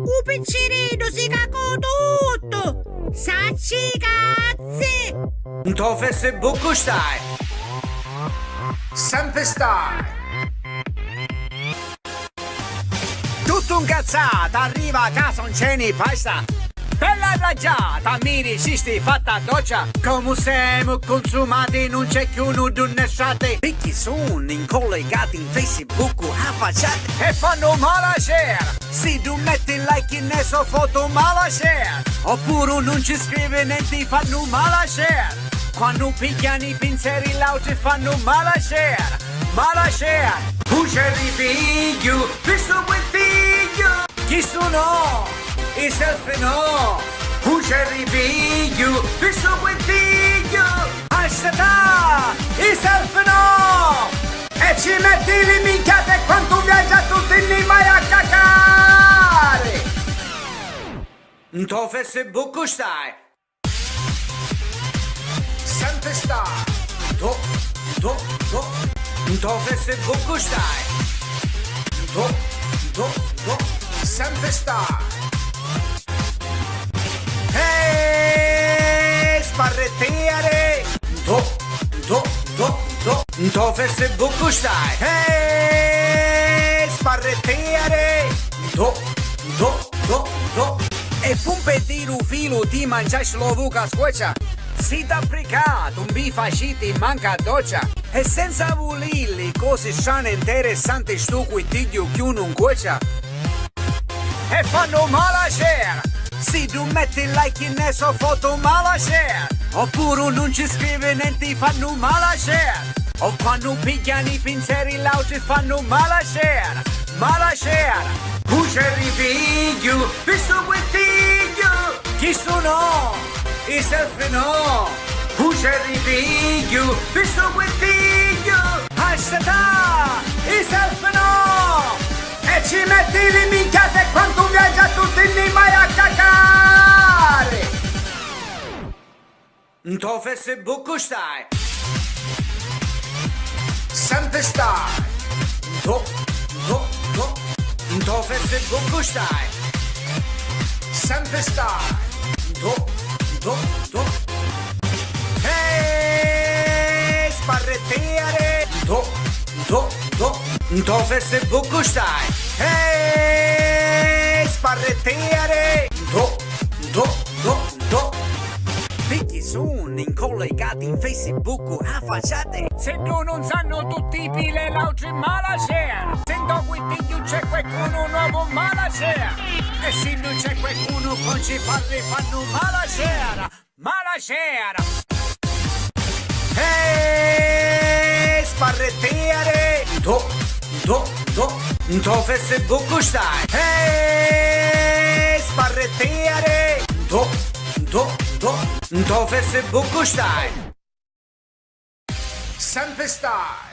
Un piccerino si cagò tutto! Sacci cazzi! To Facebook stai! Sempre stai! Tutto un cazzato, arriva a casa un ceni pasta! Bella raggiata, mi resisti fatta doccia! Come siamo consumati, non c'è più nulla sciate! Picchi sono incollegati in Facebook affacciati! E fanno mala share! Se tu metti like in esso foto mala share! Oppure non ci scrive niente, fanno mala share! Quando picchiano i pinzeri lauti fanno mala share! Mala share! Usce di figlio, visto quel figlio! Chi sono? I selfie no! Usce di figlio, visto quel figlio! Asciata! I selfie no! E ci metti le minchiate quando viaggia tutti lì vai a cacare! To Facebook stai! Sempre stai! To Facebook stai! Sempre stai! Ehi, sparrettiere! To Facebook stai! Ehi, sparrettiere! E pumpe di un filo ti mangiasci l'ovuca squeccia! Si t'applicato un bifaciti manca doccia! E senza volilli cose strane interessanti stu qui ti chiù non cuocia! E fanno mala share! Se tu metti like in esso foto mala share! Oppure non ci scrive niente fanno mala share! O quando picchiano i pinzeri lauti fanno mala share! Mala share! Usce di figlio, visto quel figlio! Chi sono? I selfie no! Usce di figlio, visto quel figlio! Asciata! I selfie no! E ci metti le minchiate quando viaggia tutti lì vai a cacare! To Facebook stai! Sempre stai! To Facebook stai! Sempre stai! Ehi, sparrettiere! To Facebook stai! Ehi, sparrettiere! Picchi sono incollegati in Facebook affacciate! Se tu non sanno tutti i pile l'altri mala share! Sento qui picchio c'è qualcuno nuovo mala share! E se non c'è qualcuno con ci parli fanno mala share! Mala share! Ehi, sparrettiere! To Facebook stai! Ehi, sparrettiere! To Facebook stai! Sempre stai!